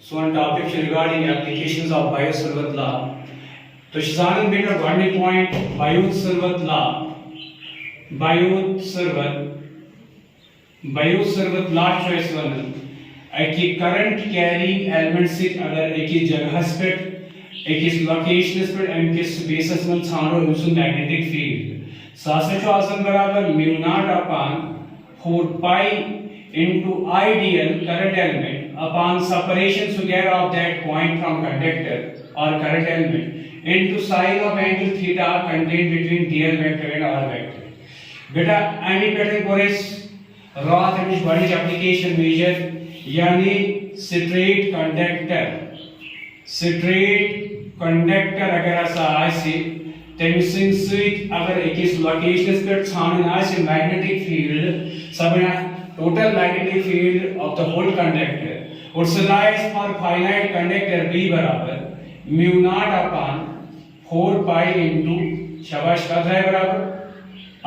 So on topic regarding applications of Biot-Savart law. तो शिजानन बेटा गॉडनी point Biot-Savart law, Biot-Savart law चॉइस वन एक करंट कैरिंग एलिमेंट से अगर एक जगह पे एक लोकेशन पे एम के स्पेसस में छानो यूजिंग मैग्नेटिक फील्ड सासे जो आसन बराबर mu naught upon 4 pi into ideal current element upon separation together of that point from conductor or current element into sine of angle theta contained between dl vector and r vector. बेटा any pattern कोरेस रॉथ and body application मेजर यानी straight conductor अगर ऐसा आए तमिसिन सहित अगर एक लोकेशन पे छान आए मैग्नेटिक फील्ड सब total magnetic field of the whole conductor would lies for finite conductor B बराबर mu naught upon 4 pi into शाबाश का ड्राइव बराबर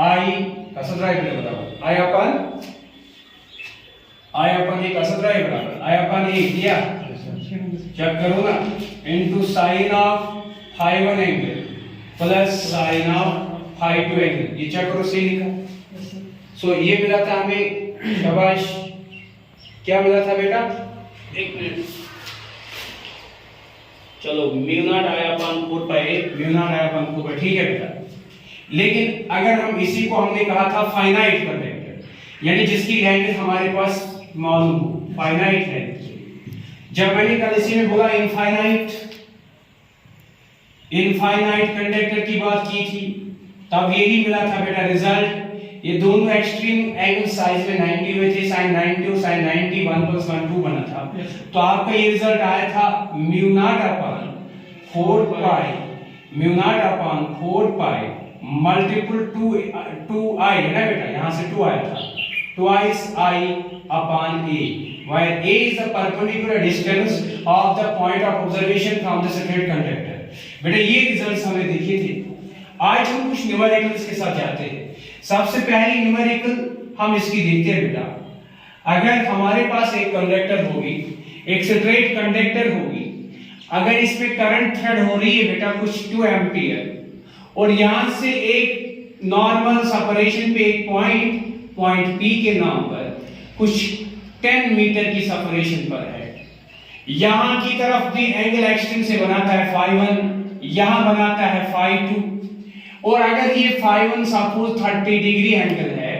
I का ड्राइव बराबर I अपन एक का ड्राइव बराबर I अपन एक दिया चेक करो ना into sin of phi 1 angle plus sin of phi 2 angle ये चेक करो सही लिखा सो ये मिला था हमें शाबाश क्या मिला था बेटा एक मिनट चलो म्यू नॉट आया अपन 4 पाई म्यू नॉट आया अपन 4 पाई ठीक है बेटा लेकिन अगर हम इसी को हमने कहा था फाइनाइट कंडक्टर यानी जिसकी लेंथ हमारे पास मालूम हो फाइनाइट है जब मैंने कल इसी में बोला इनफाइनाइट कंडक्टर की बात की थी तब यही मिला था बेटा रिजल्ट ये दोनों एक्सट्रीम एंगल साइज में 90 हुए थे sin 90 और sin 90 1 + 1 2 बना था तो आपका ये रिजल्ट आया था म्यू नॉट अपॉन 4 पाई मल्टीपल 2i है ना बेटा यहां से 2 आया था twice I upon a where a is the perpendicular distance of the point of observation from the straight conductor बेटा ये रिजल्ट्स हमें दिखे थे आज हम कुछ न्यूमेरिकल्स के साथ जाते हैं सबसे पहली न्यूमेरिकल हम इसकी देखते हैं बेटा अगर हमारे पास एक कंडक्टर होगी एक स्ट्रेट कंडक्टर होगी अगर इसमें करंट थ्रेड हो रही है बेटा कुछ 2 एम्पियर और यहां से एक नॉर्मल सेपरेशन पे एक पॉइंट P के नाम पर कुछ 10 मीटर की सेपरेशन पर है यहां की तरफ भी एंगल एक्सट्रीम से बनाता है phi 1 यहां बनाता है phi 2 और अगर ये phi 1 सपोज 30 डिग्री एंगल है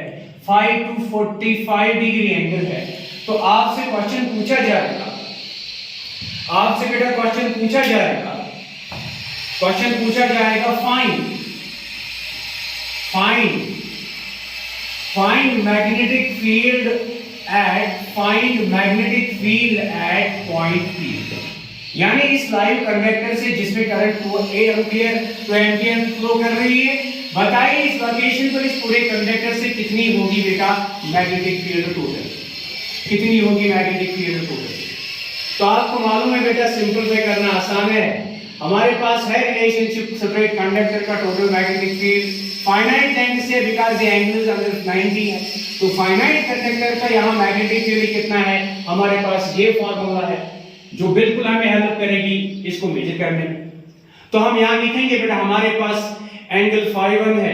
phi 2 45 डिग्री एंगल है तो आपसे क्वेश्चन पूछा जाएगा find magnetic field eight point P यानी इस लाइव कंडक्टर से जिसमें करंट 2 एम्पियर फ्लो कर रही है बताइए इस लोकेशन पर इस पूरे कंडक्टर से कितनी होगी बेटा मैग्नेटिक फील्ड टोटल तो आपको मालूम है बेटा सिंपलीफाई करना आसान है हमारे पास है रिलेशनशिप स्ट्रेट कंडक्टर का total magnetic field finite length से because the angle is under 90 है तो फाइनाइट कंडक्टर का यहां मैग्नेटिक फील्ड कितना है हमारे पास ये फार्मूला है जो बिल्कुल हमें हेल्प करेगी इसको मेजर करने में तो हम यहां लिखेंगे बेटा हमारे पास एंगल phi 1 है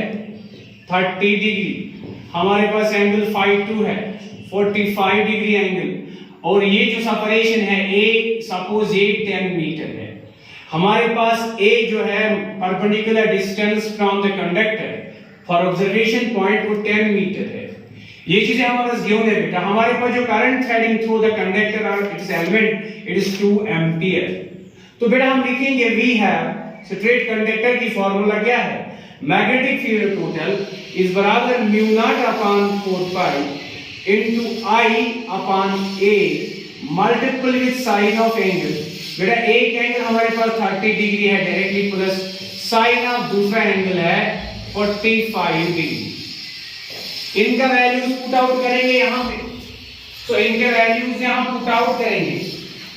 30 डिग्री हमारे पास एंगल phi 2 है 45 डिग्री एंगल और ये जो सेपरेशन है a सपोज ये 10 मीटर है हमारे पास a जो है perpendicular distance from the conductor for observation point वो 10 मीटर है ये चीजें हमारे पास गिवन है बेटा हमारे पास जो current threading through the conductor और it's element it is 2 ampere तो बेटा हम लिखेंगे वी हैव स्ट्रेट कंडक्टर की फार्मूला क्या है मैग्नेटिक फील्ड टोटल इज बराबर mu naught upon 4 pi into I upon a multiple with sine of angle बेटा एक एंगल हमारे पास 30 डिग्री है डायरेक्टली प्लस साइन ऑफ दूसरा एंगल है 45 डिग्री इनका वैल्यूज पुट आउट करेंगे यहां पे तो इनके वैल्यूज यहां पुट आउट करेंगे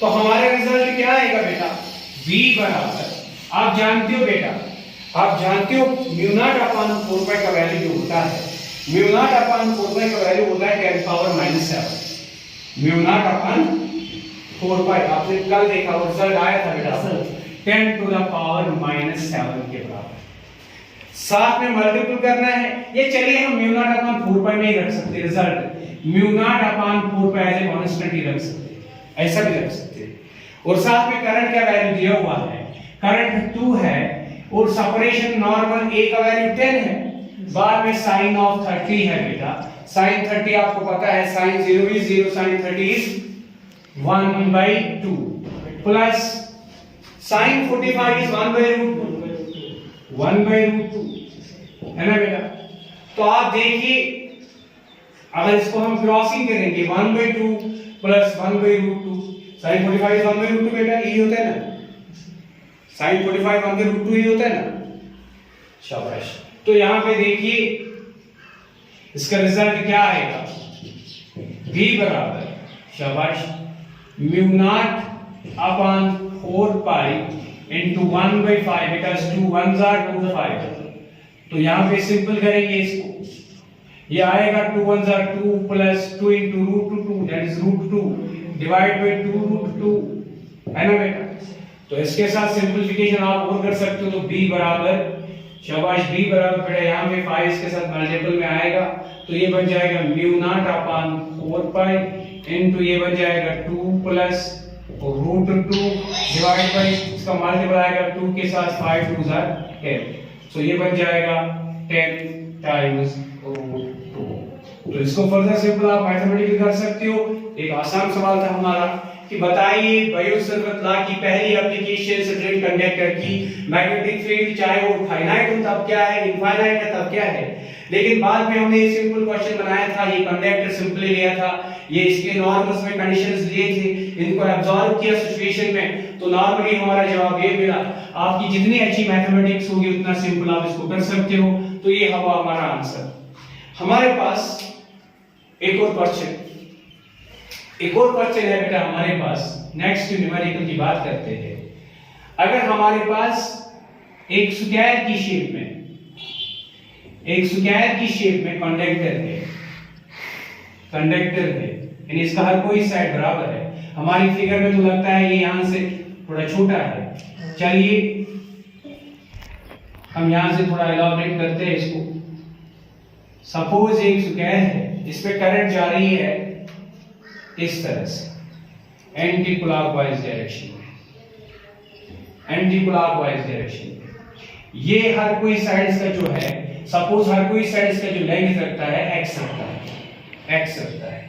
तो हमारा रिजल्ट क्या आएगा बेटा v बराबर आप जानते हो म्यू नॉट अपॉन 4 पाई का वैल्यू जो होता है म्यू नॉट अपॉन 4 पाई का वैल्यू होता है 10 पावर -7 म्यू नॉट अपॉन 4 पाई, आपने कल देखा वो रिजल्ट आया था बेटा 10 टू द पावर -7 के बराबर। साथ में मल्टीपल करना है, ये चलिए हम म्यू नॉट अपॉन 4 पाई में ही रख सकते हैं result, mu naught upon 4 pi as a constant ही रख सकते हैं, ऐसा भी रख सकते हैं। और साथ में करंट का वैल्यू दिया हुआ है, करंट 2 है और सेपरेशन नॉर्मल ए का वैल्यू 10 है, बाद में साइन ऑफ 30 है बेटा, साइन 30 आपको पता है sine 0 is 0, sine 30 is 1/2 plus sine 45 is 1/√2, 1/√2 है ना बेटा। तो आप देखिए अगर इसको हम क्रॉसिंग करेंगे 1/2 प्लस 1/√2, साइन 45 इज 1/√2 बेटा, यही होता है ना, साइन 45 1/√2 ही होता है ना, शाबाश। तो यहां पे देखिए इसका रिजल्ट क्या आएगा, v बराबर शाबाश mu naught upon 4 pi into 1/5 because 2 1s are 2 5। तो यहां पे सिंपल करेंगे इसको, ये आएगा 2 1s are 2 plus 2 into √2 that is √2 divide by 2√2 है ना बेटा। तो इसके साथ सिंपलीफिकेशन आप और कर सकते हो, तो b बराबर शाबाश b बराबर बेटा यहां पे 5 इसके साथ मल्टीपल में आएगा तो ये बन जाएगा mu naught upon 4 pi into ये बन जाएगा 2 प्लस √2 डिवाइड बाय इसका मल्टीपल आएगा 2 के साथ 5 2s are 10, सो ये बन जाएगा 10 टाइम्स √2। तो इसको फर्दर सिंपल आप मैथमेटिकली कर सकते हो। एक आसान सवाल था हमारा कि बताइए बायोट-सैवर्त लॉ की पहली एप्लीकेशन स्ट्रिंग कंडक्टर की मैग्नेटिक फील्ड चाहे वो फाइनाइट हो तब क्या है, इनफाइनाइट है तब क्या है। लेकिन बाद में हमने एक सिंपल क्वेश्चन बनाया था, ये कंडक्टर सिंपली लिया था, ये इसके नॉर्मल्स में कंडीशंस दिए थे, इनको एब्जॉर्ब किया सिचुएशन में, तो नॉर्मली हमारा जवाब ये मिला। आपकी जितनी अच्छी मैथमेटिक्स होगी उतना सिंपल आप इसको कर सकते हो। तो ये हुआ हमारा आंसर। हमारे पास एक और क्वेश्चन है बेटा हमारे पास। नेक्स्ट न्यूमेरिकल की बात करते हैं। अगर हमारे पास एक स्क्वायर की शेप में कंडक्टर है यानी इसका हर कोई साइड बराबर है। हमारी फिगर में तो लगता है ये यहां से थोड़ा छोटा है, चलिए हम यहां से थोड़ा एलाबोरेट करते हैं इसको। सपोज एक स्क्वायर है, इस पे करंट जा रही है इस तरह से एंटी क्लॉकवाइज डायरेक्शन में। ये हर कोई साइड्स का जो है, सपोज हर कोई साइड्स का जो लेंथ रखता है x रखता है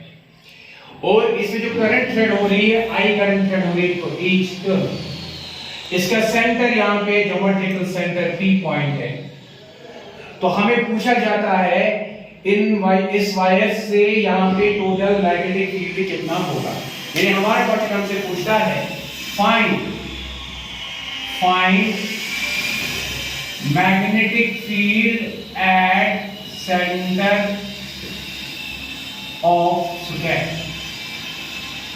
और इसमें जो करंट थ्रेड हो रही है I करंट थ्रेड हो रही है, तो ईच टर्न इसका सेंटर यहां पे ज्योमेट्रिकल सेंटर P पॉइंट है। तो हमें पूछा जाता है इस वायर से यहां पे टोटल मैग्नेटिक फील्ड कितना होगा। यानी हमारे क्वेश्चन हमसे पूछता है find magnetic field eight centre of square.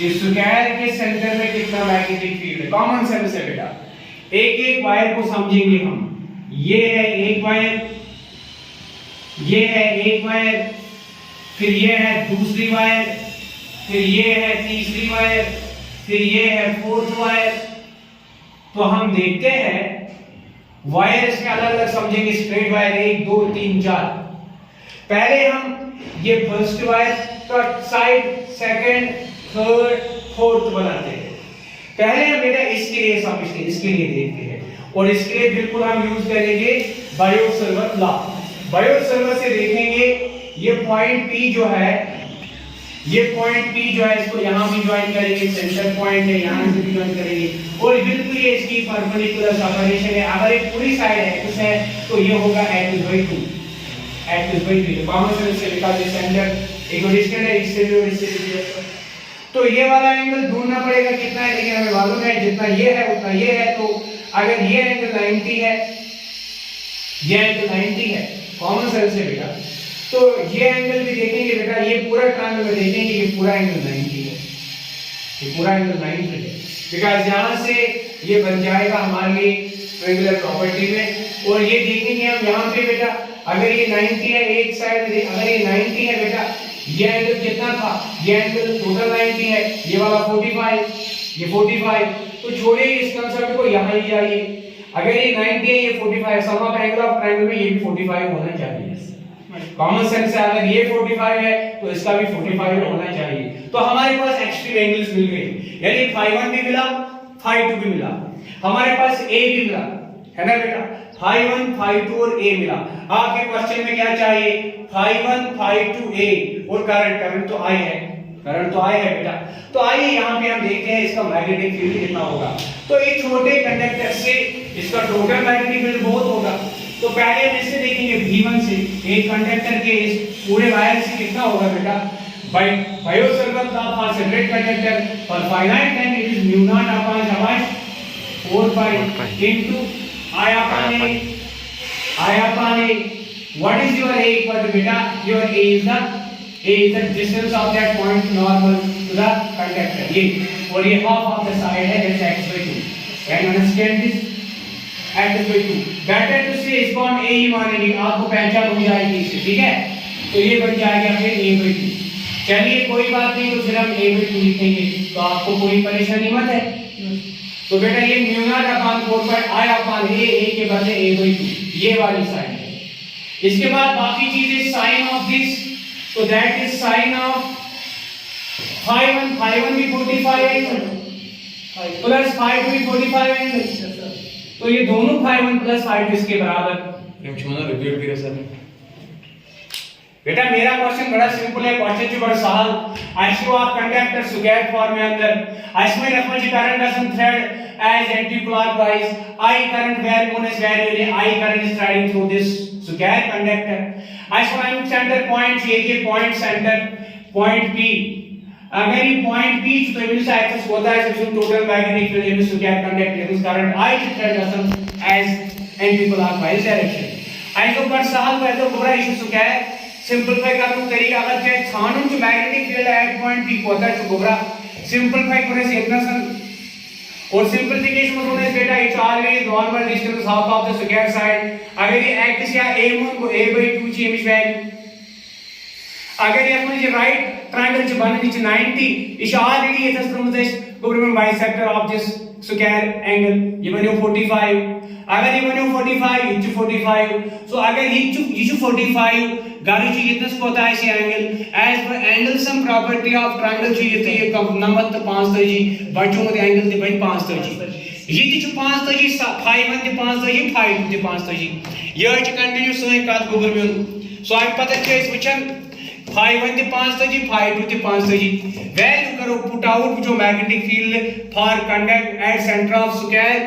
इस स्क्वायर के सेंटर में कितना मैग्नेटिक फील्ड है। कॉमन सेंस है बेटा, एक वायर को समझेंगे हम। ये है एक वायर, ये है एक वायर, फिर ये है दूसरी वायर, फिर ये है तीसरी वायर, फिर ये है फोर्थ वायर। तो हम देखते हैं वायर इसमें अलग अलग समझेंगे, स्ट्रेट वायर 1 2 3 4। पहले हम ये फर्स्ट वायर का साइड, सेकंड, थर्ड, फोर्थ बनाते हैं। पहले हम बेटा इसके लिए समझते हैं, इसके लिए देखते हैं और इसके लिए बिल्कुल हम यूज करेंगे बायोट-सैवर्त लॉ। बायोट-सैवर्त से देखेंगे ये पॉइंट P जो है, इसको यहां भी ज्वाइन करेंगे, सेंटर पॉइंट है, यहां से भी ज्वाइन करेंगे और बिल्कुल ये इसकी परपेंडिकुलर सेपरेशन है। अगर एक पूरी साइड एक्स है तो ये होगा x/2 कॉमन सेंस से निकाल दे सेंटर इक्विडिस्टेंट है, इससे भी तो ये वाला एंगल ढूंढना पड़ेगा कितना है, लेकिन हमें मालूम है जितना ये है उतना ये है। तो अगर ये एंगल 90 है, ये एंगल 90 है कॉमन सेंस से बेटा, तो ये एंगल भी देखेंगे बेटा, ये पूरा ट्रायंगल में देखेंगे ये पूरा एंगल 90 है, ये पूरा एंगल 90 है बिकॉज़ यहां से ये बन जाएगा हमारे ट्रायंगुलर प्रॉपर्टी में। और ये देखेंगे हम यहां पे बेटा, अगर ये 90 है एक साइड, अगर ये 90 है बेटा, ये एंगल कितना था, ये एंगल टोटल 90 है, ये वाला 45, ये 45, तो छोड़िए इस कंसेप्ट को, यहाँ ही जाइए। अगर ये 90 है, ये 45, सम ऑफ एंगल ऑफ ट्रायंगल में ये भी 45 होना चाहिए। कॉमन सेंस से अगर ये 45 है तो इसका भी 45 होना चाहिए। तो हमारे पास एक्सट्रीम एंगल्स मिल गए, यानी φ1 भी मिला, φ2 भी मिला, हमारे पास a भी मिला, है ना बेटा, φ1 φ2 और a मिला। आपके क्वेश्चन में क्या चाहिए, φ1 φ2 a और करंट तो I है, करंट तो I है बेटा। तो आइए यहाँ पे हम देखते हैं इसका मैग्नेटिक फील्ड कितना होगा। तो एक छोटे कंडक्टर से इसका टोटल मैग्नेटिक फील्ड बहुत होगा। तो पहले हम इससे देखेंगे V1 से, एक कंडक्टर के इस पूरे वायर से कितना होगा बेटा, by circle का for separate conductor for finite length it is mu naught upon how much 4 pi into I upon a. What is your A equal to beta? Your A is the distance of that point normal to the conductor. ये और ये half of the side है, that's x by 2. Can you understand this? x by 2. Better to say इसको हम A ही मानेंगे, आपको पहचान हो जाएगी इससे, ठीक है। तो ये बन जाएगा फिर A by 2। चलिए कोई बात नहीं, तो फिर हम a by 2 लिखेंगे, तो आपको कोई परेशानी मत है। तो बेटा ये mu naught upon 4 pi I upon a के बदले a by 2, ये वाली साइन है। इसके बाद बाकी चीजें साइन ऑफ दिस, तो दैट इज साइन ऑफ φ1 भी 45 एंगल प्लस φ2 भी 45 एंगल, तो ये दोनों φ1 प्लस φ2 इसके बराबर। रिपीट करें सर। बेटा मेरा क्वेश्चन बड़ा सिंपल है, क्वेश्चन जो बड़ा सहल। आइसो ऑफ कंडक्टर स्क्वायर फॉर्म में अंदर आइसो रखो जी current doesn't thread as anticlockwise, I current where मोन is very I current is threading through this square conductor. आइसो लाइन सेंटर पॉइंट ए के पॉइंट सेंटर पॉइंट पी, अगर ये पॉइंट पी तो इमेज एक्सिस होता है इसमें total magnetic field image square conductor is current I is thread doesn't as anti clockwise direction. Iso पर सहल है तो पूरा इशू स्क्वायर सिंपलीफाई करने का तरीका अगर चाहे छानूं जो magnetic field eight point P होता है तो गोबरा सिंपलीफाई करने से इतना सन और सिंपलीफिकेशन में होने से बेटा it's always normal distance half of the square side. अगर ये एक्सिस या a1 को a by 2 ची इमेज वैल्यू, अगर ये अपने राइट ट्रायंगल ची बनने ची 90 इस ऑलरेडी ये तस प्रमुख गोबरा में bisector of this square angle ये बने 45, अगर ये बने 45 ये 45, सो अगर ये 45 गाड़ी ची इतना होता है इसी angle as per angle sum property of triangle ची ये नंबर तो 5 बच्चों में एंगल ते बन 5 ये ती 5 φ1 ते 5 φ2 ते 5 ये च कंटिन्यू सही कत गोबर में। सो आप पता है इस वचन φ1 ते 5 φ2 ते 5 वैल्यू करो पुट आउट जो magnetic field for conduct eight centre of square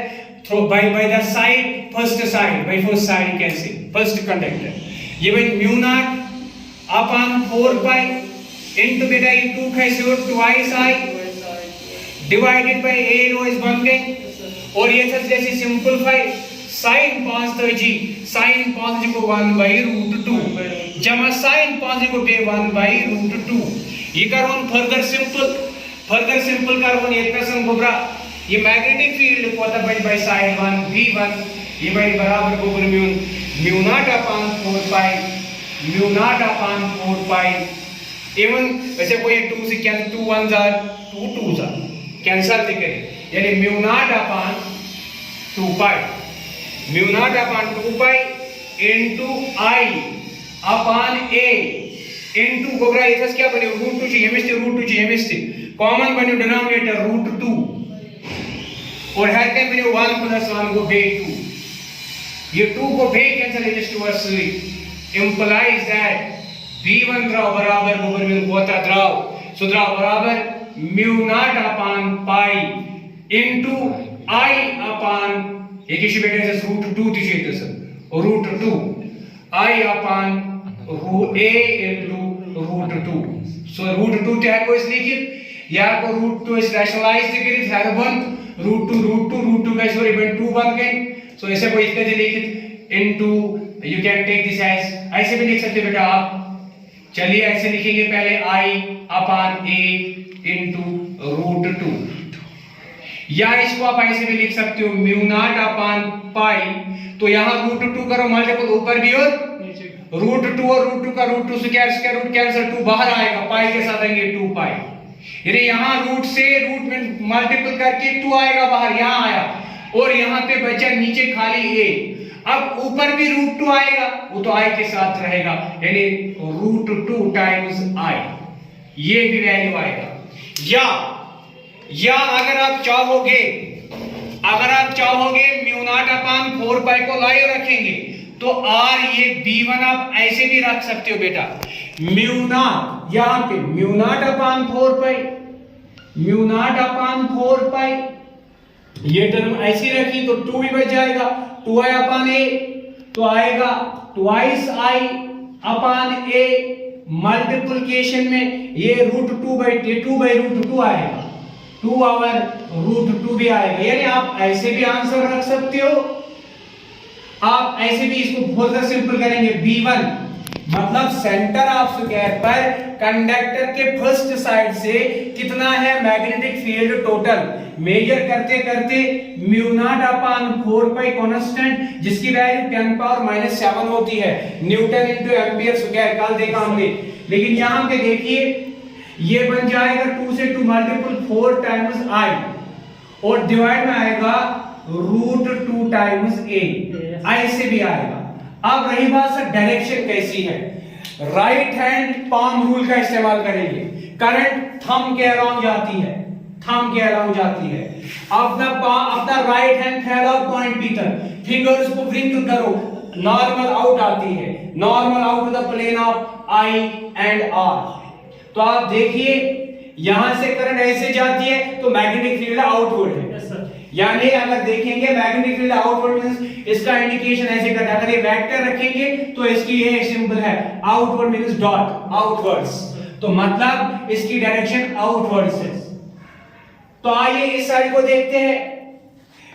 through by the side first side you can say first conductor ये भाई mu naught upon 4 pi into बेटा ये 2 कैसे हो twice I divided by a रो इस बन गए और ये सब जैसे सिंपलीफाई sin 5 को 1 by root 2 जमा sin 5 को बे 1 by root 2 ये करो फर्दर सिंपल करो ये प्रश्न गोबरा ये मैग्नेटिक फील्ड को तब बाय साइड 1 v1 ये बाय बराबर गोबर mu naught upon 4 pi even वैसे कोई 2 से cancel 2 1s are 2 2s are cancel थे करें यानी mu naught upon 2 pi into I upon a into गोबरा ये क्या बने √2 चाहिए मिस्ते कॉमन बने डिनोमिनेटर √2 और हर के बने 1 + 1 को बे 2 ये 2 को बे कैंसिल है just to see implies that v1 द्राव बराबर गोबर में होता द्राव सो द्राव बराबर mu naught upon pi into I upon एक इशू बेटे से √2 थी चाहिए sir √2 I upon a into √2 सो √2 क्या है कोई लिखित या को √2 इस रैशनलाइज करी है बन √2 का सॉरी बन 2 बन गए सो ऐसे कोई इसके लिखित into you can take this as ऐसे भी लिख सकते बेटा आप। चलिए ऐसे लिखेंगे पहले I upon a into √2 या इसको आप ऐसे भी लिख सकते हो mu naught upon pi तो यहाँ √2 करो मल्टीपल ऊपर भी और √2 और √2 का √2 से क्या रूट कैंसिल 2 बाहर आएगा पाई के साथ आएंगे 2 पाई यानी यहाँ रूट से रूट में मल्टीपल करके 2 आएगा बाहर, यहाँ आया, और यहाँ पे बचा नीचे खाली a। अब ऊपर भी रूट 2 आएगा, वो तो i के साथ रहेगा, यानी रूट 2 टाइम्स i, ये भी वैल्यू आएगा। या अगर आप चाहोगे म्यू नॉट अपान 4 पाई को लाइव रखेंगे तो r ये b1 आप ऐसे भी रख सकते हो बेटा, म्यू नॉट, यहां पे म्यू नॉट अपान 4 पाई, ये टर्म ऐसी रखी तो 2 भी बच जाएगा, 2i अपान a तो आएगा twice i upon a, multiplication में ये रूट 2 बाई रूट 2 आएगा, 2 आवर रूट 2 भी आएगा। यानी आप ऐसे भी आंसर रख सकते हो, आप ऐसे भी इसको बहुत ज्यादा सिंपल करेंगे। b1 मतलब सेंटर ऑफ स्क्वायर पर कंडक्टर के फर्स्ट साइड से कितना है मैग्नेटिक फील्ड टोटल, मेजर करते करते म्यू नॉट अपान 4 पाई कांस्टेंट जिसकी वैल्यू 10 पावर -7 होती है, न्यूटन इनटू एम्पियर स्क्वायर, कल देखा हमने। लेकिन यहां पे देखिए ये बन जाएगा 2 से 2 मल्टीपल 4 टाइम्स i, और डिवाइड में आएगा रूट 2 टाइम्स a, ऐसे भी आएगा। अब रही बात सर डायरेक्शन कैसी है, राइट हैंड पाम रूल का इस्तेमाल करेंगे। करंट थंब के अराउंड जाती है, अपना right hand third of point B तक फिंगर्स को विंकल करो, नॉर्मल आउट आती है, normal out the plane of I and R. तो आप देखिए यहां से करंट ऐसे जाती है तो मैग्नेटिक फील्ड आउटवर्ड है, यानी अगर देखेंगे मैग्नेटिक फील्ड आउटवर्ड मींस इसका इंडिकेशन ऐसे करता है, अगर ये वेक्टर रखेंगे तो इसकी ये सिंबल है, आउटवर्ड मींस डॉट, आउटवर्ड्स, तो मतलब इसकी डायरेक्शन आउटवर्ड्स है। तो आइए इस साइड को देखते हैं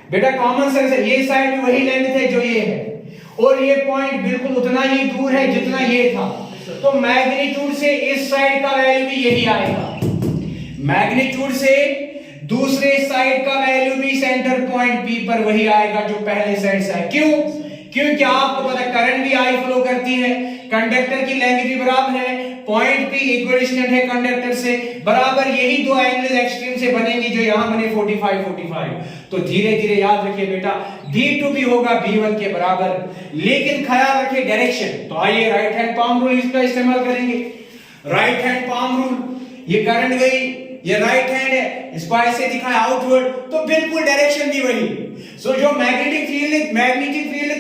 बेटा, कॉमन सेंस है, ये साइड भी वही लेंथ है जो ये है, और ये पॉइंट बिल्कुल उतना ही दूर है जितना ये था, तो मैग्नीट्यूड से इस साइड का वैल्यू भी यही आएगा, मैग्नीट्यूड से दूसरे साइड का वैल्यू भी सेंटर पॉइंट P पर वही आएगा जो पहले साइड से है। क्यों? क्योंकि आपको पता करंट भी I फ्लो करती है, कंडक्टर की लेंथ भी बराबर है, पॉइंट P इक्विडिस्टेंट है कंडक्टर से, बराबर यही दो एंगल एक्सट्रीम से बनेंगे जो यहां बने 45। तो धीरे धीरे याद रखिए बेटा B2 भी होगा B1 के बराबर, लेकिन ख्याल रखिए डायरेक्शन। तो आइए राइट हैंड पाम रूल इसका इस्तेमाल करेंगे। राइट हैंड पाम रूल, ये करंट गई, ये राइट हैंड है, इसको ऐसे दिखाया आउटवर्ड, तो बिल्कुल डायरेक्शन भी वही। सो जो मैग्नेटिक फील्ड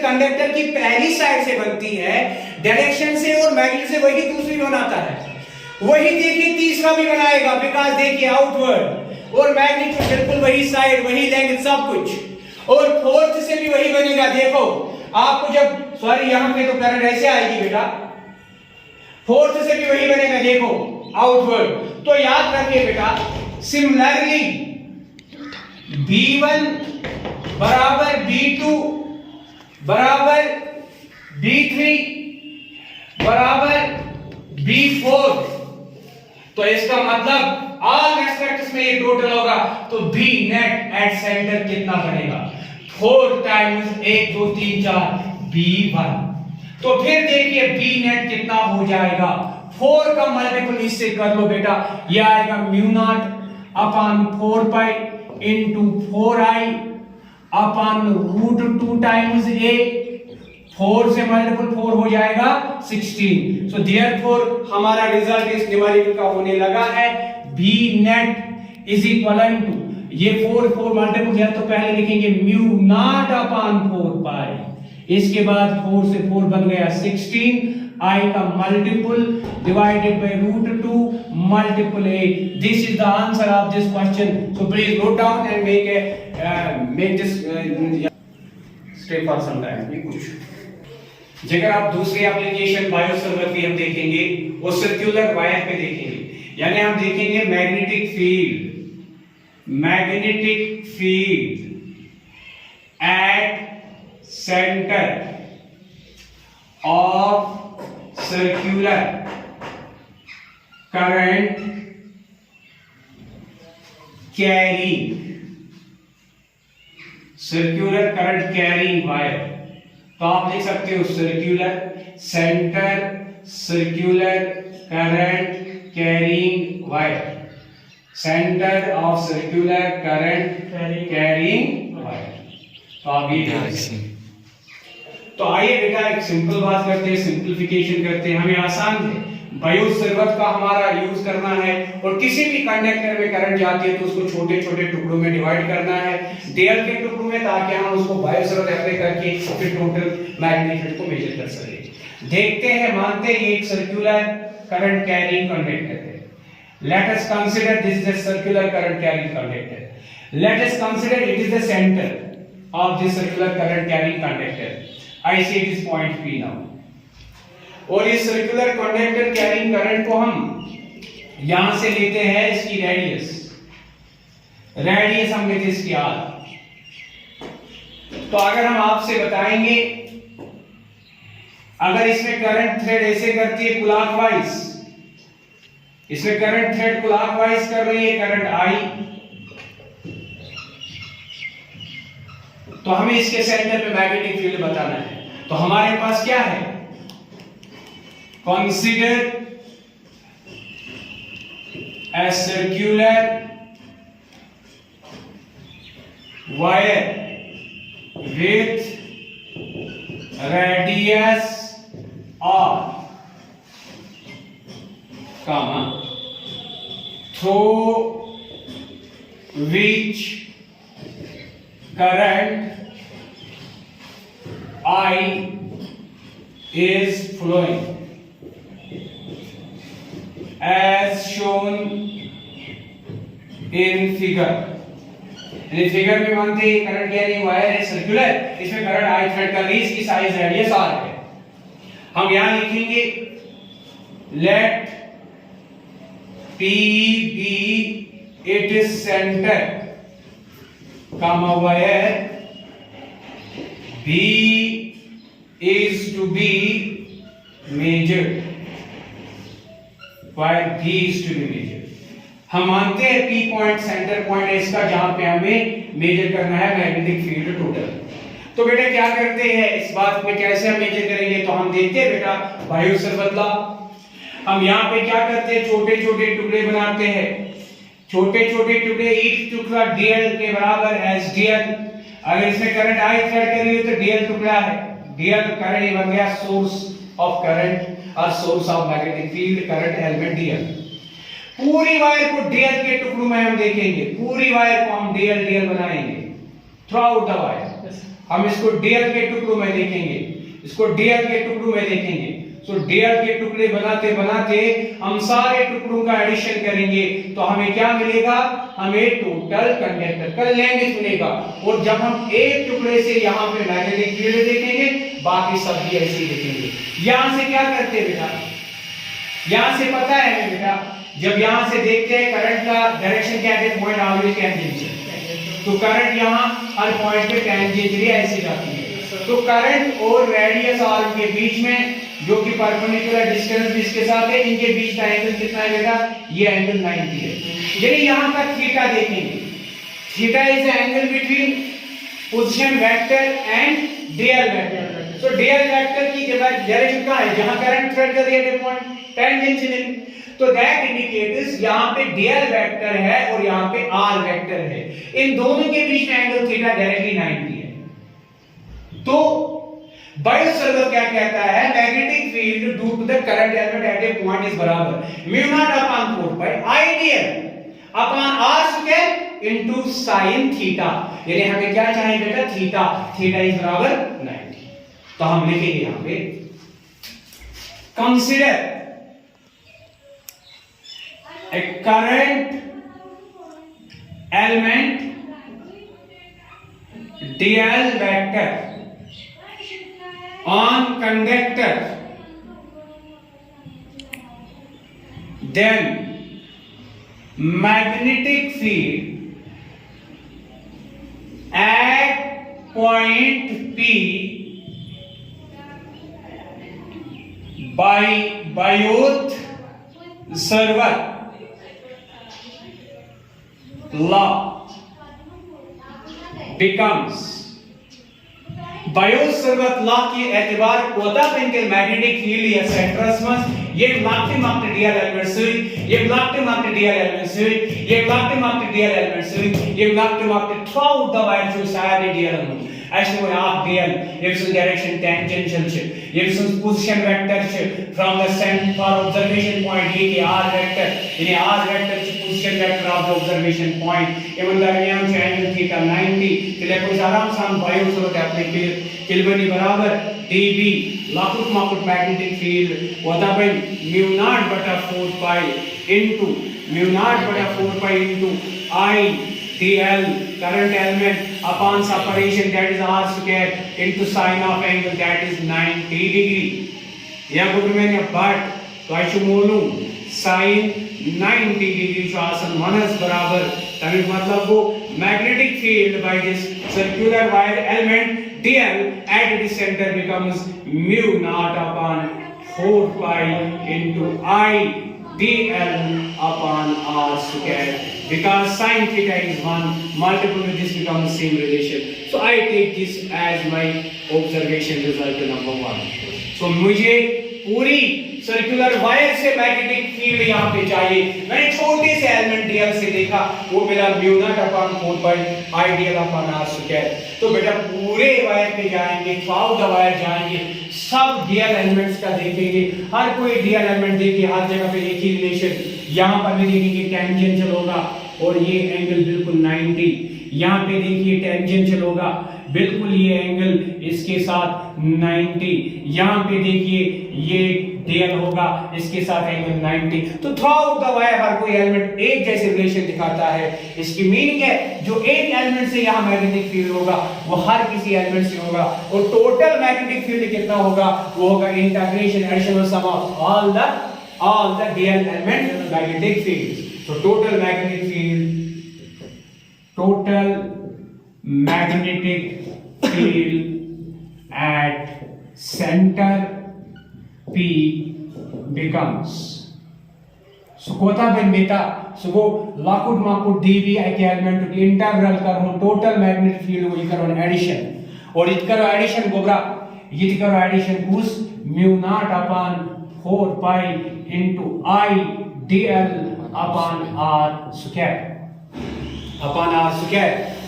कंडक्टर की पहली साइड से बनती है डायरेक्शन से, और मैग्नेट से वही दूसरी बनाता है, वही देखिए तीसरा भी बनाएगा, बिकॉज़ देखिए आउटवर्ड और मैग्नेट बिल्कुल वही साइड, वही लेंथ सब कुछ, और फोर्थ से भी वही बनेगा। देखो आपको जब सॉरी यहां पे तो करंट ऐसे आएगी बेटा, फोर्थ से भी वही बनेगा, देखो आउटवर्ड। तो याद रखिए बेटा सिमिलरली B1 बराबर B2 बराबर B3 बराबर B4, तो इसका मतलब ऑल रेस्पेक्ट्स में ये टोटल होगा, तो B नेट एट सेंटर कितना बनेगा 4 टाइम्स 1 2 3 4 B1। तो फिर देखिए B नेट कितना हो जाएगा, 4 का मल्टीपल इससे कर लो बेटा, ये आएगा mu naught upon 4 pi into 4i upon root 2 times a, 4 से मल्टीपल 4 हो जाएगा 16। सो देयरफॉर हमारा रिजल्ट इस न्यूमेरिकल का होने लगा है b net is equal to, ये 4 मल्टीपल किया तो पहले लिखेंगे म्यू नॉट अपान 4 पाई, इसके बाद 4 से 4 बन गया 16, I का multiple divided by root 2 multiple a। This is the answer of this question. So please note down and make this stay for some time। जेकर आप दूसरी एप्लीकेशन बायोसर्वर की हम देखेंगे वो सर्कुलर वायर पे देखेंगे, यानी हम देखेंगे magnetic field at centre of circular current carrying wire। तो आप देख सकते हो circular current carrying wire. Centre of circular current carrying wire. तो आप ये तो आइए बेटा एक सिंपल बात करते हैं, सिंपलीफिकेशन करते हैं। हमें आसान है, बायोसर्वत का हमारा यूज करना है और किसी भी कंडक्टर में करंट जाती है तो उसको छोटे छोटे टुकड़ों में डिवाइड करना है, डेल के टुकड़ों में, ताकि हम उसको बायोसर्वत अप्लाई करके फिर टोटल मैग्नेटिक फील्ड को मेजर कर सके। देखते हैं, मानते हैं ये एक सर्कुलर करंट कैरिंग कंडक्टर है। Let us consider this is a circular current carrying conductor. Let us consider it is the center of this circular current carrying conductor. I say it is point P now. और इस circular conductor carrying current को हम यहां से लेते हैं इसकी radius हम लेते इसकी R। तो अगर हम आपसे बताएंगे, अगर इसमें करंट थ्रेड ऐसे करती है क्लॉकवाइज, इसमें करंट थ्रेड क्लॉकवाइज कर रही है करंट I, तो हमें इसके सेंटर पे मैग्नेटिक फील्ड बताना है। तो हमारे पास क्या है, consider a circular wire with radius R, comma, through which current I is flowing as shown in figure। यानी फिगर में मानते हैं करंट कैरिंग वायर है सर्कुलर, इसमें करंट I थ्रेड कर रही है, इसकी साइज रेडियस R है। हम यहां लिखेंगे let P be its center, comma wire B is to be measured, wire B is to be measured। हम मानते हैं P पॉइंट सेंटर पॉइंट है इसका, जहां पे हमें मेजर करना है मैग्नेटिक फील्ड टोटल। तो बेटा क्या करते हैं, इस बात में कैसे हम मेजर करेंगे, तो हम देखते हैं बेटा बायोसर्वत लॉ। हम यहाँ पे क्या करते हैं, छोटे छोटे टुकड़े बनाते हैं, छोटे छोटे टुकड़े, एक टुकड़ा dl के बराबर एस dl। अगर इसमें करंट I थ्रेड कर रही है तो dl टुकड़ा है, dl करंट बन गया सोर्स ऑफ करंट और source of magnetic field, current element dl। पूरी वायर को dl के टुकड़ों में हम देखेंगे, पूरी वायर को हम dl बनाएंगे थ्रू आउट द वायर। हम इसको dl के टुकड़ों में देखेंगे, इसको dl के टुकड़ों में देखेंगे। तो dl के टुकड़े बनाते बनाते हम सारे टुकड़ों का एडिशन करेंगे तो हमें क्या मिलेगा, हमें टोटल कंडक्टर का लेंथ मिलेगा। और जब हम एक टुकड़े से यहाँ पे मैग्नेटिक फील्ड देखेंगे, बाकी सब भी ऐसे ही देखेंगे। यहां से क्या करते हैं बेटा, यहां से पता है हमें बेटा, जब यहां से देखते हैं करंट का डायरेक्शन क्या है, पॉइंट ऑलवेज टेंजेंशियल। तो करंट यहां हर पॉइंट पे टेंजेंशियली ऐसे जाती है। तो करंट और रेडियस आर्म के बीच में जो कि परपेंडिकुलर डिस्टेंस भी इसके साथ है, इनके बीच का एंगल कितना है बेटा, ये एंगल 90 है। यानी यहां का थीटा देखेंगे, theta is the angle between position vector and DL vector. तो डीएल वेक्टर की डायरेक्शन कहां है, जहां करंट थ्रेड कर रही है पॉइंट टेंजेंशियल। तो दैट इंडिकेट्स यहां पे डीएल वेक्टर है और यहां पे आर वेक्टर है, इन दोनों के बीच में एंगल थीटा डायरेक्टली 90 है। तो बायोसर्वत क्या कहता है, magnetic field due to the current element at a point is बराबर mu naught upon 4 pi I dl upon r square into sin theta. यानी हमें क्या चाहिए बेटा, थीटा, थीटा इज बराबर 90। तो हम लिखेंगे यहां पे consider a current element dl vector on conductor, then magnetic field at point P by Biot-Savart law becomes, Biot Savart law के एतबार कोता पे इनके मैग्नेटिक फील्ड या सेंट्रसमस ये लागते मागते डीएल एलिमेंट सुई ये लागते मागते डीएल एलिमेंट सुई ये लागते मागते डीएल एलिमेंट सुई ये लागते मागते थ्रू द वायर जो सारे DL element actually half dl if the direction tangential ch if the position vector ch from the center for observation point ये r vector यानी r vector ch position vector of the observation point एवं दरमियान ch angle theta 90 चले कोई आराम से हम bio solar application kelvin बराबर dB लाकुट माकुट मैग्नेटिक फील्ड होता है mu naught बटा 4 pi into mu naught बटा 4 pi into I dl current element upon separation that is r square into sine of angle that is 90 degree या good मैंने but तो आई Molu sin 90 degree जो आसन minus बराबर तभी मतलब वो magnetic field by this circular wire element dl at its center becomes mu naught upon 4 pi into I dl upon r square because sin theta is 1 multiple with this becomes the same relation so I take this as my observation result number 1 so मुझे पूरी circular wire से magnetic field यहाँ पे चाहिए मैंने छोटे से element dl से देखा वो मिला mu naught upon 4 pi I dl upon r square तो बेटा पूरे वायर पे जाएंगे थ्रू द वायर जाएंगे सब dl एलिमेंट्स का देखेंगे हर कोई dl एलिमेंट देखिए हर जगह पे एक ही रिलेशन यहाँ पर भी देखेंगे टेंजेंशियल होगा और ये एंगल बिल्कुल 90 यहाँ पे देखिए टेंजेंशियल होगा बिल्कुल ये एंगल इसके साथ 90 यहाँ पे देखिए ये dl होगा इसके साथ एंगल 90 तो थ्रू द वायर हर कोई एलिमेंट एक जैसे रिलेशन दिखाता है इसकी मीनिंग है जो एक एलिमेंट से यहाँ मैग्नेटिक फील्ड होगा वो हर किसी एलिमेंट से होगा और टोटल मैग्नेटिक फील्ड कितना होगा वो होगा इंटीग्रेशन एडिशन और sum of all the dl element magnetic fields so total magnetic field at center P becomes so कोता बेन बेटा so वो लाकुट माकुट dB एक एलिमेंट की इंटीग्रल करो टोटल मैग्नेटिक फील्ड वो करो एडिशन और इत करो एडिशन गोबरा ये करो एडिशन उस mu naught upon 4 pi into I dl upon r square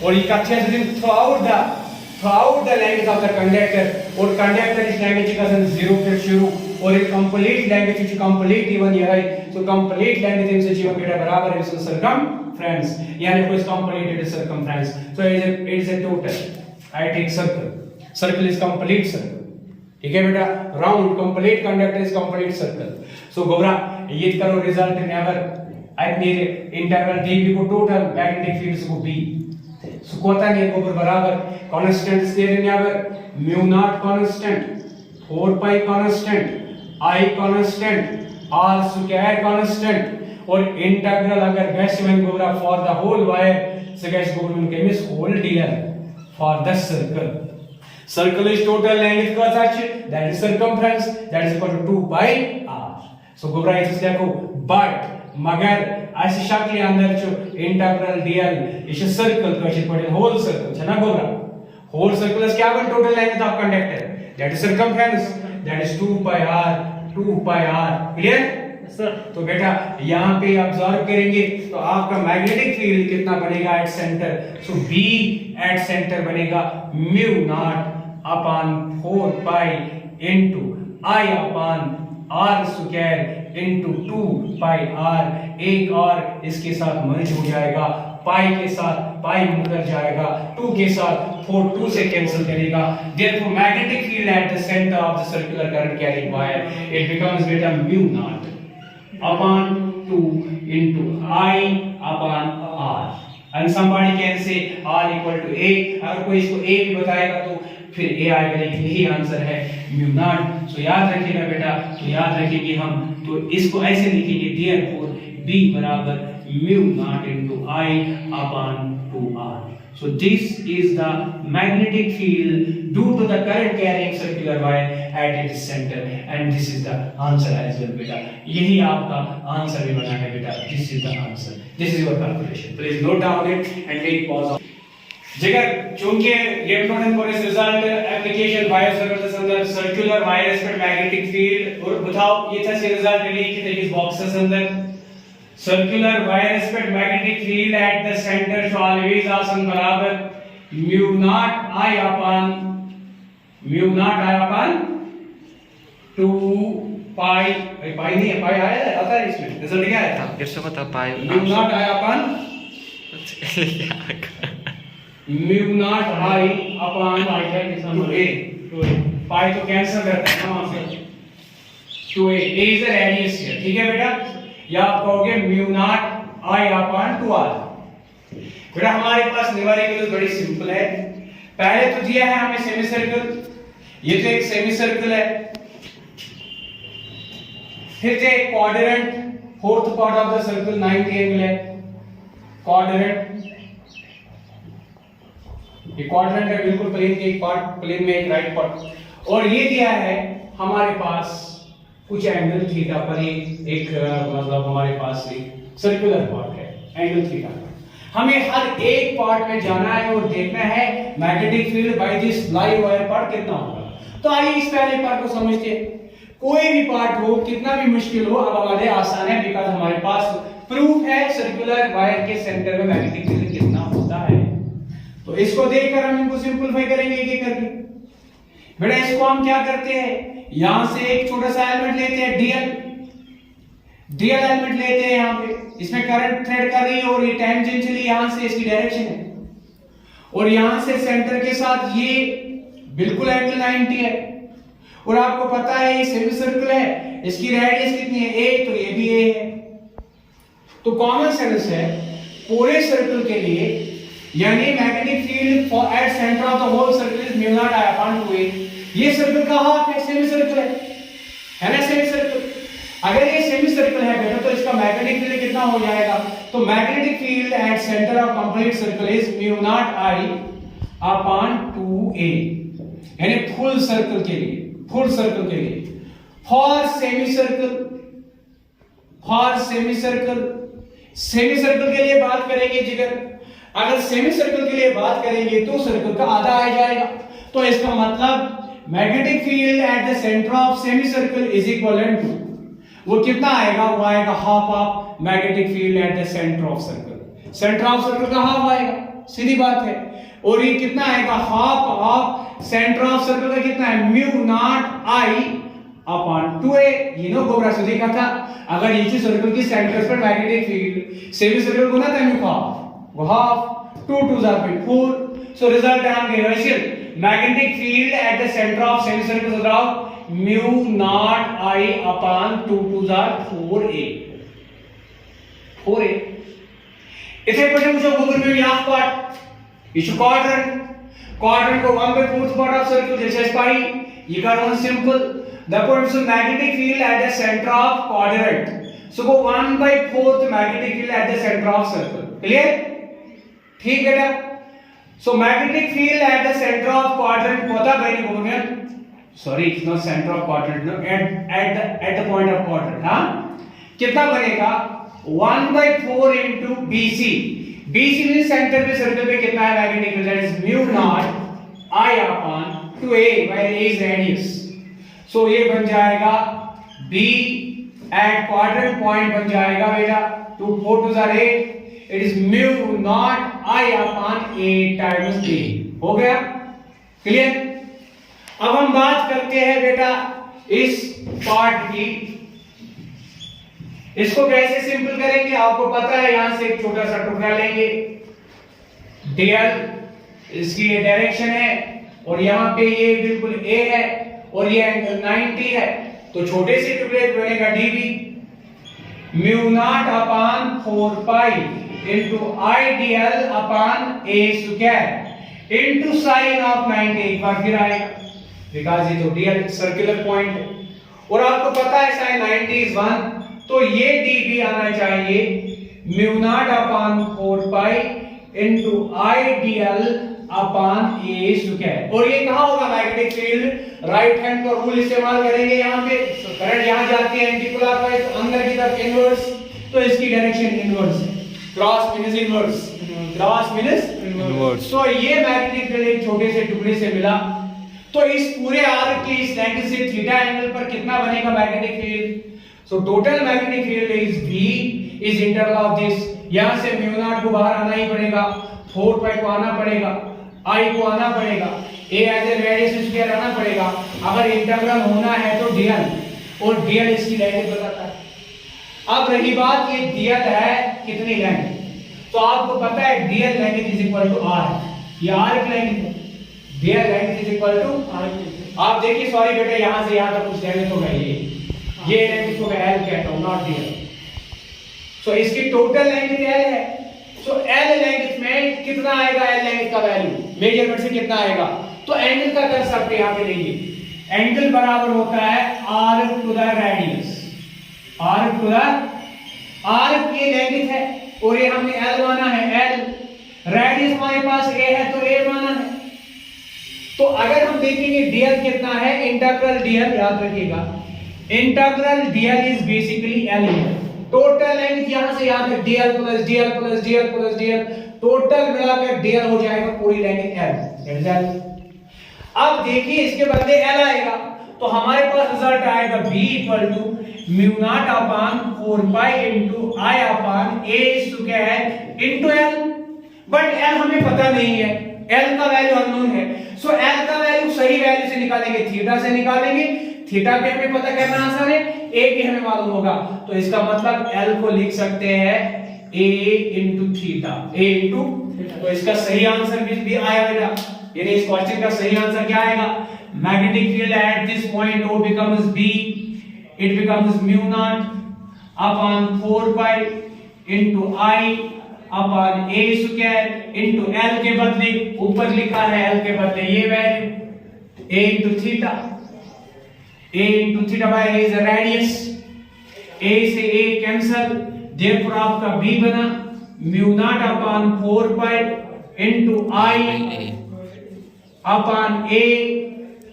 और ये कच्चे से throughout the length of the conductor और कंडक्टर इस लैंग्वेज का सन 0 फिर शुरू और एक कंप्लीट लैंग्वेज जो कंप्लीट इवन ये है तो कंप्लीट लैंग्वेज से जीवन बेटा बराबर है इसका circumference यानी कोई complete circumference so it is a total I take circle is complete circle ठीक है बेटा round complete conductor is complete circle so गोबरा ये करो रिजल्ट नेवर अपने इंटीग्रल dv को टोटल मैग्नेटिक फील्ड्स को b सो कोता ने गोबर बराबर कांस्टेंट्स दे रहे never mu naught constant 4 pi constant I constant r square constant और इंटीग्रल अगर गैस में गोबरा for the whole wire so गैस गोबर उनके मिस whole dl for the circle is total length का सच that is circumference that is equal to 2 pi r so गोबरा इसे देखो but मगर ऐसी शक्ल के अंदर जो इंटीग्रल dl इस सर्कल का इसे पढ़े होल सर्कल है ना गोबरा होल सर्कल is क्या बन total length of conductor that is circumference that is 2 pi r clear sir तो बेटा यहाँ पे ऑब्जर्व करेंगे तो आपका मैग्नेटिक फील्ड कितना बनेगा at centre so b at centre बनेगा mu naught upon 4 pi into I upon r square into 2 pi r एक और इसके साथ मर्ज हो जाएगा पाई के साथ पाई मुकर जाएगा 2 के साथ 4 2 से कैंसिल करेगा therefore magnetic field at the center of the circular current carrying wire it becomes beta mu naught upon 2 into I upon r and somebody can say r equal to a अगर कोई इसको a भी बताएगा तो फिर a आएगा लेकिन यही आंसर है mu naught सो याद रखिएगा बेटा तो याद रखेंगे हम तो इसको ऐसे लिखेंगे therefore b बराबर mu naught into I upon 2r so this is the magnetic field due to the current carrying circular wire at its center and this is the answer as well beta यही आपका answer भी बना है बेटा this is the answer this is your calculation please note down it and take pause जिगर चूंकि lymph node and कोरेस result application बायोसर्कुलर अंदर circular wire spread magnetic field और बताओ ये था से रिजल्ट लिखी थे इस बॉक्सेस अंदर circular wire spread magnetic field at the centre show always आसन बराबर म्यू नॉट आई अपॉन 2 पाई पाई नहीं है पाई आया था आता है इसमें रिजल्ट क्या आया था फिर से बता पाई mu naught I upon mu naught I upon pi तो कैंसिल करता है ना से 2a is the radius here ठीक है बेटा या आप कहोगे mu naught I upon 2r बेटा हमारे पास न्यूमेरिकल बड़ी सिंपल है पहले तो दिया है हमें सेमी सर्कल ये तो एक सेमी सर्कल है फिर जो quadrant fourth part of the circle 90 angle है क्वाड्रेंट ये क्वाड्रेंट है बिल्कुल प्लेन के एक पार्ट प्लेन में एक राइट पार्ट और ये दिया है हमारे पास कुछ एंगल थीटा पर एक मतलब हमारे पास एक सर्कुलर पार्ट है एंगल थीटा हमें हर एक पार्ट में जाना है और देखना है magnetic field by this live wire part कितना होगा तो आइए इस पहले पार्ट को समझते हैं कोई भी पार्ट हो कितना भी मुश्किल हो अब हमारे आसान है बिकॉज़ हमारे पास प्रूफ है सर्कुलर वायर के सेंटर में मैग्नेटिक फील्ड कितना होता है तो इसको देखकर हम इनको सिंपलीफाई करेंगे एक-एक करके बेटा इसको हम क्या करते हैं यहां से एक छोटा सा एलिमेंट लेते हैं डीएल एलिमेंट लेते हैं यहां पे इसमें करंट थ्रेड कर रही है और ये टेंजेंशियली यहां से इसकी डायरेक्शन है और यहां से सेंटर के साथ ये बिल्कुल एंगल 90 है और आपको पता है ये सेमी सर्कल है इसकी रेडियस कितनी है a तो ये भी a है तो कॉमन सेंस है पूरे सर्कल के लिए यानी magnetic field for at centre of the whole circle is mu naught I upon 2a ये सर्कल का हाफ है सेमी सर्कल है ना सेमी सर्कल अगर ये सेमी सर्कल है बेटा तो इसका मैग्नेटिक फील्ड कितना हो जाएगा तो magnetic field eight centre of complete circle is mu naught I upon 2a यानी फुल सर्कल के लिए फॉर सेमी सर्कल के लिए बात करेंगे जिगर अगर सेमी सर्कल के लिए बात करेंगे तो सर्कल का आधा आ जाएगा तो इसका मतलब magnetic field at the centre of semi circle is equivalent to वो कितना आएगा वो आएगा half of magnetic field at the centre of circle का हाफ आएगा सीधी बात है और ये कितना आएगा half of centre of circle का कितना है mu naught I upon 2a ये नो गोबरा से देखा था अगर ये सर्कल की सेंटर पर मैग्नेटिक फील्ड सेमी सर्कल को ना था mu half 2 2 are 4 so result हम universal magnetic field at the centre of semi circle is around mu naught I upon 2 2 are 4a इथे पटे मुझे गोबर में हाफ पार्ट इस क्वाड्रेंट को 1/4 part of circle this is pi you got one simple the potential magnetic field at the center of quadrant so go 1/4 magnetic field at the center of circle clear ठीक है बेटा so magnetic field at the center of quadrant पता भाई बोलोगे sorry it's not center of quadrant no at the point of quadrant हां कितना बनेगा 1/4 into BC BC में सेंटर पे सर्कल पे कितना है magnetic field that is mu naught I upon 2a where a is radius so ये बन जाएगा B एट क्वाड्रेंट पॉइंट बन जाएगा बेटा 2 4 2 are 8 it is mu naught I upon a times a हो गया क्लियर अब हम बात करते हैं बेटा इस पार्ट की इसको कैसे सिंपल करेंगे आपको पता है यहां से एक छोटा सा टुकड़ा लेंगे dl इसकी ये डायरेक्शन है और यहां पे ये बिल्कुल a है और ये एंगल 90 है तो छोटे से टुकड़े बनेगा dv mu naught upon 4 pi into i dl upon a square into sine of 90 एक बार फिर आएगा बिकॉज़ ये तो dl सर्कुलर पॉइंट है और आपको पता है sin 90 is 1 तो ये dv आना चाहिए mu naught upon 4 pi into i dl upon a square और ये कहां होगा मैग्नेटिक फील्ड राइट हैंड का रूल इस्तेमाल करेंगे यहां पे करंट यहां जाती है एंटी क्लॉकवाइज अंदर की तरफ इनवर्स तो इसकी डायरेक्शन इनवर्स है cross means inverse cross means inverse. तो ये मैग्नेटिक फील्ड एक छोटे से टुकड़े से मिला, तो इस पूरे आर्क के इस लेंथ से थीटा एंगल पर कितना बनेगा magnetic field? So total magnetic field is V is integral of this, यहां से म्यू नॉट को बाहर आना ही पड़ेगा, 4 पाई को आना पड़ेगा, I को आना पड़ेगा, A as a radius square आना पड़ेगा। अगर इंटीग्रल होना है तो dl, और dl इसकी लेंथ बताता है। अब रही बात ये dl है कितनी लेंथ, तो आपको पता है dl length is equal to r, ये r की लेंथ है, dl length is equal to r। आप देखिए सॉरी बेटा यहां से यहां तक कुछ लेंथ होगा, ये लेंथ को मैं l कहता हूं नॉट dl। सो इसकी टोटल लेंथ l है, सो l लेंथ में कितना आएगा, l लेंथ का वैल्यू मेजरमेंट से कितना आएगा, तो एंगल का कर सकते हैं, यहां पे देखिए एंगल बराबर होता है r to the radius, r to the r की लेंथ है और ये हमने l माना है, l रेडियस हमारे पास a है तो a माना है। तो अगर हम देखेंगे dl कितना है, इंटीग्रल dl याद रखिएगा, integral dl is basically l है, टोटल लेंथ यहां से यहां तक dl plus dl plus dl plus dl, total मिलाकर dl हो जाएगा पूरी लेंथ l। अब देखिए इसके बदले l आएगा, तो हमारे पास रिजल्ट आएगा v equal to mu naught upon 4 pi into i upon a square into l। But l हमें पता नहीं है, l का वैल्यू अननोन है, सो l का वैल्यू सही वैल्यू से निकालेंगे, थीटा से निकालेंगे, थीटा भी हमें पता करना आसान है, a भी हमें मालूम होगा, तो इसका मतलब l को लिख सकते हैं a into theta, a into, तो इसका सही आंसर भी आया बेटा, यानी इस क्वेश्चन का सही आंसर क्या आएगा, magnetic field at this point O becomes B, it becomes mu naught upon 4 pi into I upon A square into L के बदले ऊपर लिखा है L के बदले ये value A into theta, A into theta by A is a radius, A से A cancel, therefore आपका B बना mu naught upon 4 pi into I upon A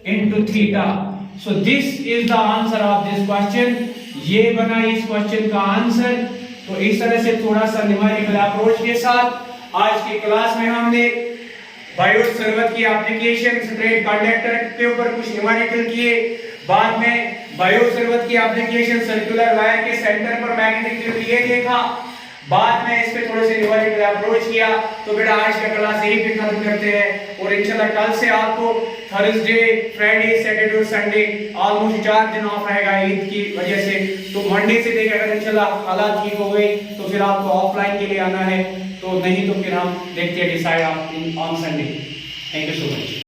into theta। So this is the answer of this question, ये बना इस question का answer. तो इस तरह से थोड़ा सा न्यूमेरिकल अप्रोच के साथ आज की क्लास में हमने बायोट सर्वत की एप्लीकेशन स्ट्रेट कंडक्टर के ऊपर कुछ न्यूमेरिकल किए, बाद में बायोट सर्वत की एप्लीकेशन सर्कुलर वायर के सेंटर पर मैग्नेटिक फील्ड ये देखा, बाद में इस पे थोड़े से न्यूमेरिकल अप्रोच किया। तो बेटा आज का क्लास यही पे खत्म करते हैं और इंशाल्लाह कल से आपको थर्सडे, फ्राइडे, सैटरडे और संडे ऑलमोस्ट 4 दिन ऑफ रहेगा ईद की वजह से। तो मंडे से लेकर अगर इंशाल्लाह हालात ठीक हो गए तो फिर आपको ऑफलाइन के लिए आना है, तो नहीं तो फिर हम देखते हैं decide on Sunday. Thank you so much.